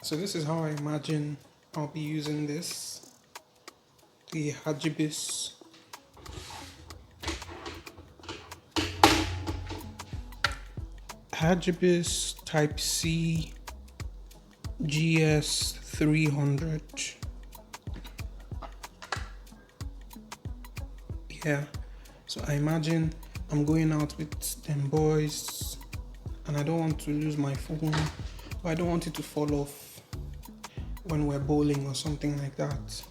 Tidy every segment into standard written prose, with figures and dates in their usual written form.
So this is how I imagine I'll be using this. The Hagibis Type C GS 300. Yeah, so I imagine I'm going out with them boys and I don't want to lose my phone, or I don't want it to fall off when we're bowling or something like that.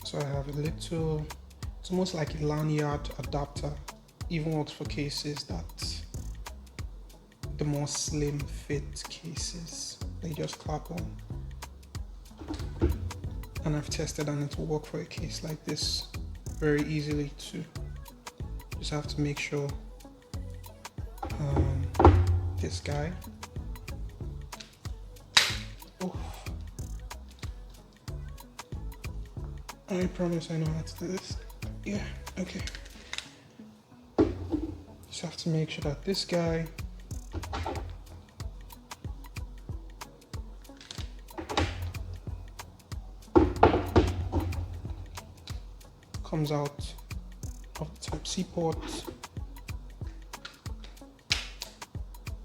So I have a little, it's almost like a lanyard adapter, even works for cases that the more slim fit cases, they just clap on. And I've tested and it will work for a case like this very easily too. Just have to make sure this guy, I promise I know how to do this. Yeah, okay. Just have to make sure that this guy comes out of the Type-C port,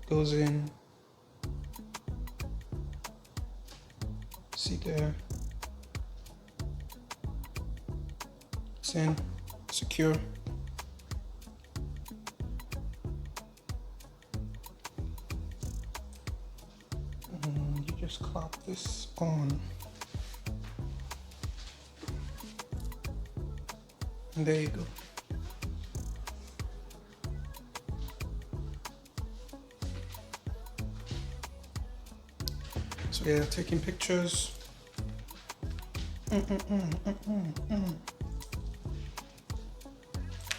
goes in, see there, it's in, secure. And you just clap this on. And there you go. So yeah, taking pictures.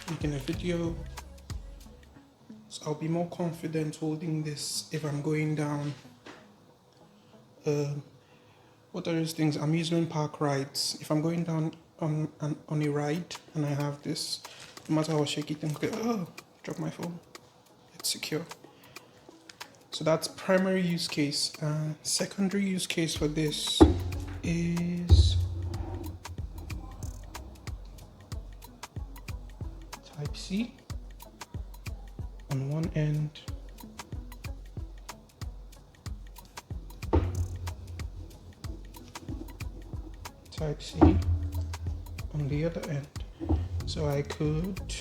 Making a video. So I'll be more confident holding this if I'm going down. What are those things? Amusement park rides. If I'm going down on a ride and I have this, no matter how shaky things get, drop my phone. It's secure. So that's primary use case. Secondary use case for this is Type-C on one end, Type-C on the other end. So I could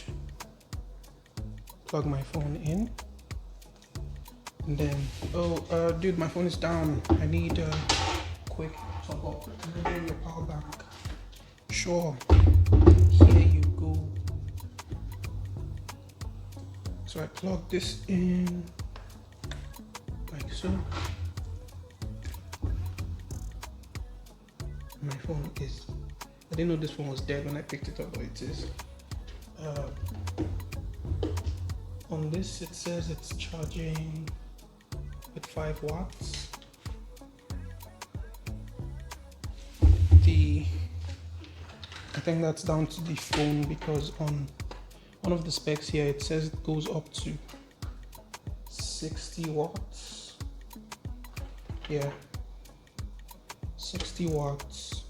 plug my phone in and then, dude, my phone is down. I need a quick top up. Bring your power bank. Sure, here you go. So I plug this in like so. My phone is, I didn't know this phone was dead when I picked it up, but it is. On this it says it's charging with 5 watts. I think that's down to the phone, because on one of the specs here it says it goes up to 60 watts. Yeah, 60 watts,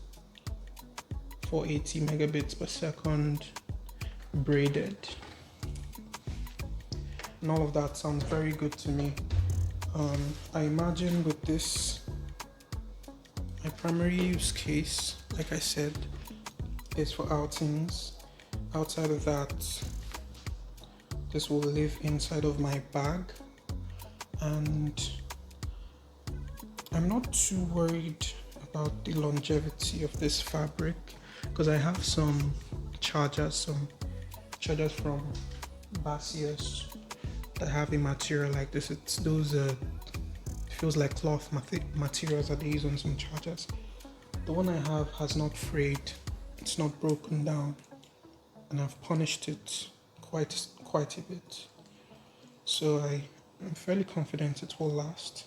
480 megabits per second, braided. And all of that sounds very good to me. I imagine with this, my primary use case, like I said, is for outings. Outside of that, this will live inside of my bag, and I'm not too worried about the longevity of this fabric, because I have some chargers from Basius that have a material like this. It's those feels like cloth materials that they use on some chargers. The one I have has not frayed, it's not broken down, and I've polished it quite a bit. So I'm fairly confident it will last.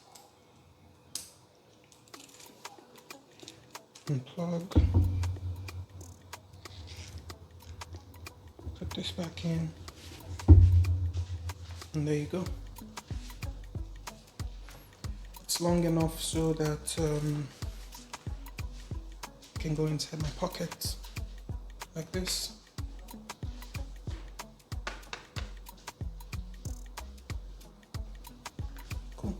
Unplug. Put this back in. And there you go. it's long enough so that it can go inside my pocket like this. Cool.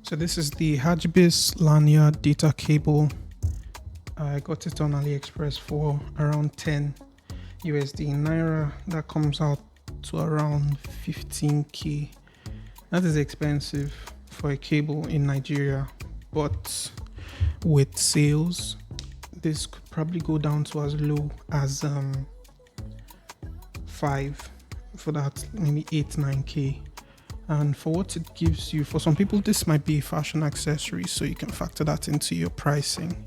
So this is the Hagibis lanyard data cable. I got it on AliExpress for around 10 USD in Naira. That comes out to around 15k. That is expensive for a cable in Nigeria, but with sales, this could probably go down to as low as 5 for that, maybe 8-9k. And for what it gives you, for some people this might be a fashion accessory, so you can factor that into your pricing.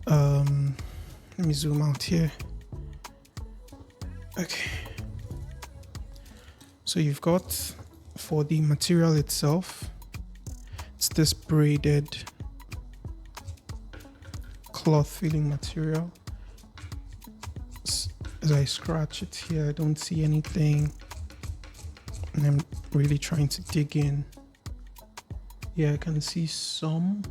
Let me zoom out here. Okay, so you've got, for the material itself, it's this braided cloth feeling material. As I scratch it here, I don't see anything, and I'm really trying to dig in. Yeah, I can see some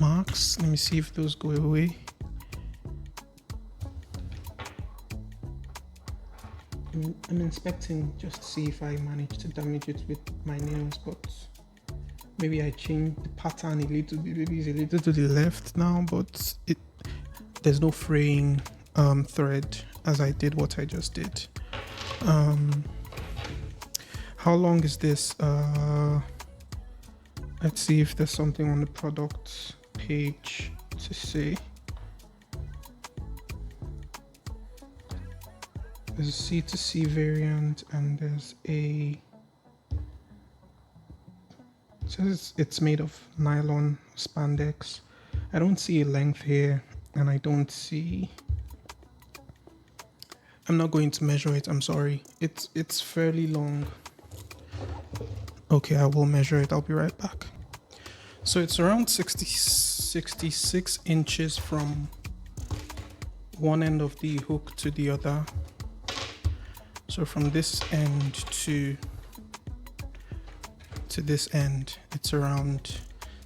marks. Let me see if those go away. I'm inspecting just to see if I manage to damage it with my nails, but maybe I changed the pattern a little bit. Maybe it's a little to the left now, but there's no fraying thread as I did what I just did. How long is this? Let's see if there's something on the product page to say. There's a C2C variant, and there's a, it says it's made of nylon spandex. I don't see a length here, and I don't see, I'm not going to measure it, I'm sorry. It's fairly long. Okay, I will measure it, I'll be right back. So it's around 66 inches from one end of the hook to the other. So from this end to this end, it's around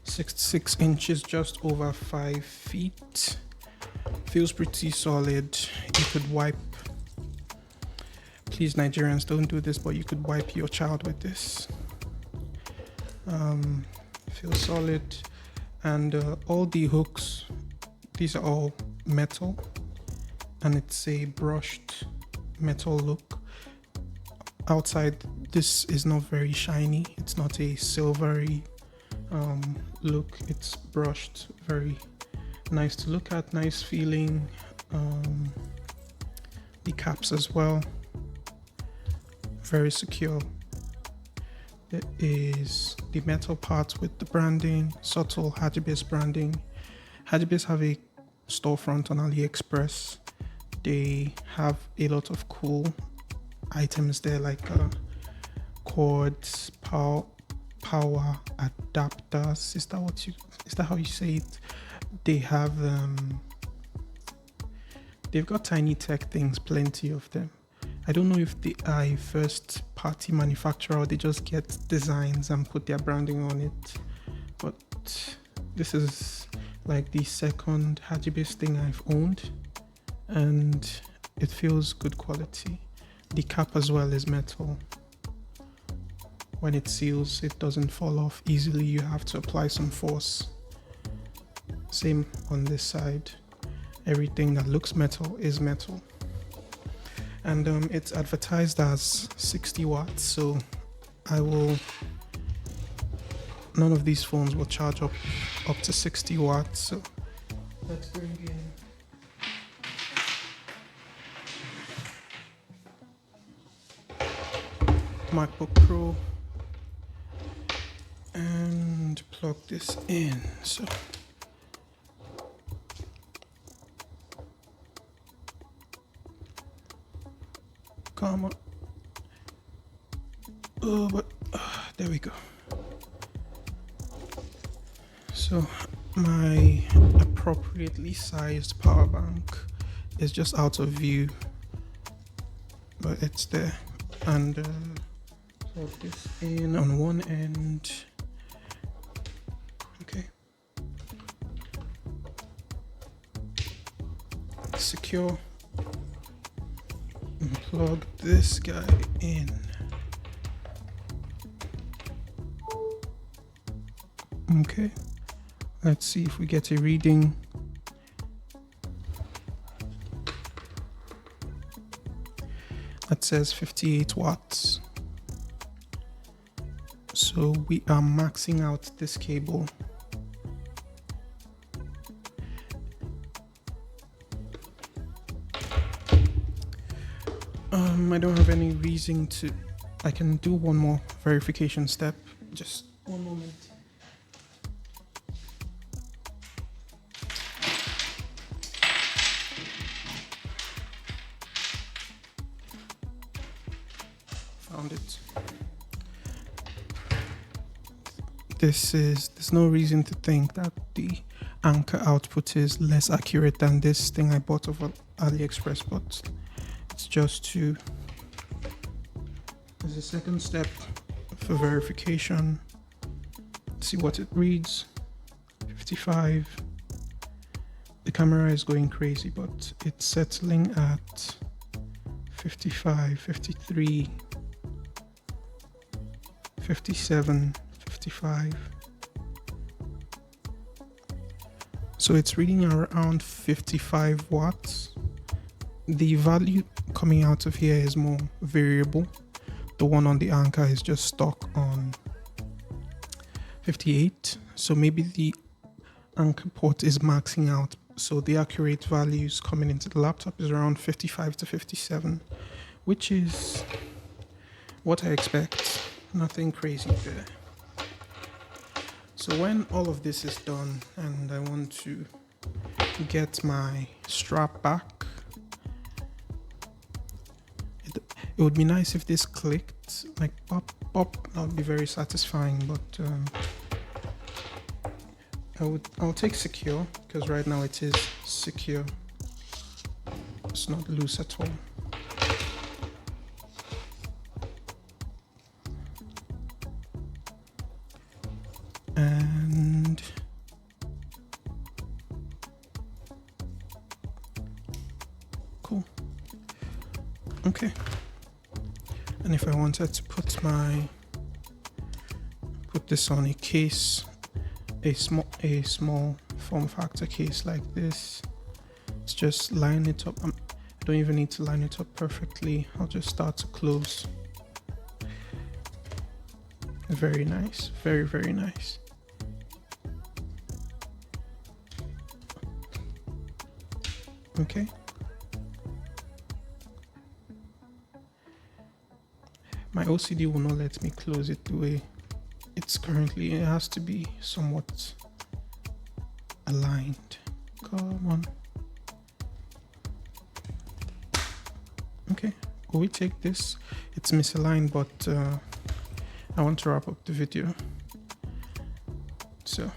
66 inches, just over 5 feet. Feels pretty solid. You could wipe, please Nigerians, don't do this, but you could wipe your child with this. Feels solid. And all the hooks, these are all metal, and it's a brushed metal look. Outside, this is not very shiny. It's not a silvery look. It's brushed, very nice to look at, nice feeling. The caps as well, very secure. There is the metal part with the branding, subtle Hagibis branding. Hagibis have a storefront on AliExpress. They have a lot of cool items there, like cords, power adapters. Is that how you say it? They have they've got tiny tech things, plenty of them. I don't know if they are a first party manufacturer or they just get designs and put their branding on it, but this is like the second Hagibis thing I've owned, and it feels good quality. The cap as well is metal. When it seals, it doesn't fall off easily. You have to apply some force. Same on this side. Everything that looks metal is metal. And it's advertised as 60 watts, so none of these phones will charge up to 60 watts. So let's bring in MacBook Pro and plug this in. So come on. Oh, but there we go. So my appropriately sized power bank is just out of view. but it's there. And plug this in on one end. Okay. Secure. And plug this guy in. Okay. Let's see if we get a reading. That says 58 watts. So we are maxing out this cable. I don't have any reason to. I can do one more verification step. Just one moment. Found it. There's no reason to think that the anchor output is less accurate than this thing I bought off AliExpress, but it's just to, as a second step for verification, see what it reads. 55. The camera is going crazy, but it's settling at 55, 53, 57, 55. So it's reading around 55 watts. The value coming out of here is more variable. The one on the anchor is just stuck on 58. So maybe the anchor port is maxing out. So the accurate values coming into the laptop is around 55 to 57, which is what I expect. Nothing crazy there. So when all of this is done and I want to get my strap back, it would be nice if this clicked, like pop, pop. That would be very satisfying, but I'll take secure, because right now it is secure. It's not loose at all. And cool. Okay. And if I wanted to put this on a case, a small form factor case like this, let's just line it up. I don't even need to line it up perfectly. I'll just start to close. Very nice. Very, very nice. Okay. My OCD will not let me close it the way it's currently. It has to be somewhat aligned. Come on. Okay, will we take this? It's misaligned, but I want to wrap up the video. So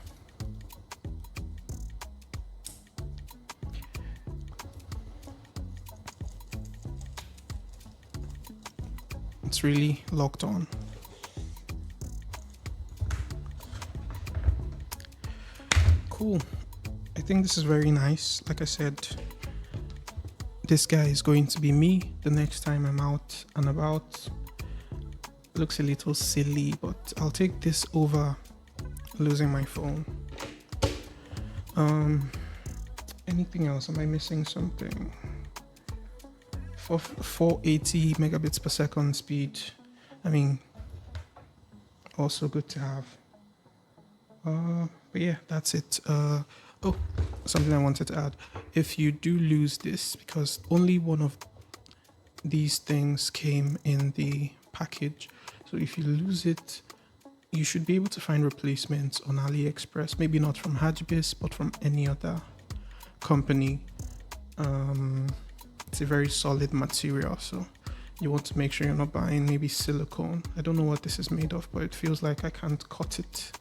it's really locked on. Cool. I think this is very nice. Like I said, this guy is going to be me the next time I'm out and about. Looks a little silly, but I'll take this over losing my phone. Anything else? Am I missing something? For 480 megabits per second speed. I mean, also good to have. But yeah, that's it. Oh, something I wanted to add. If you do lose this, because only one of these things came in the package, so if you lose it, you should be able to find replacements on AliExpress. Maybe not from Hagibis, but from any other company. It's a very solid material, so you want to make sure you're not buying maybe silicone. I don't know what this is made of, but it feels like I can't cut it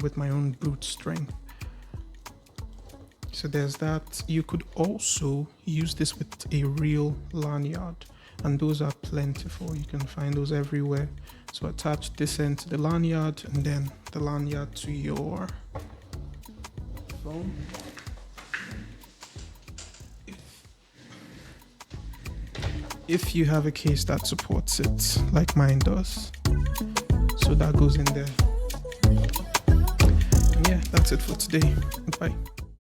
with my own brute strength. So So there's that. You could also use this with a real lanyard, and those are plentiful. You can find those everywhere. So attach this end to the lanyard and then the lanyard to your phone. If you have a case that supports it, like mine does. So that goes in there. And yeah, that's it for today. Bye.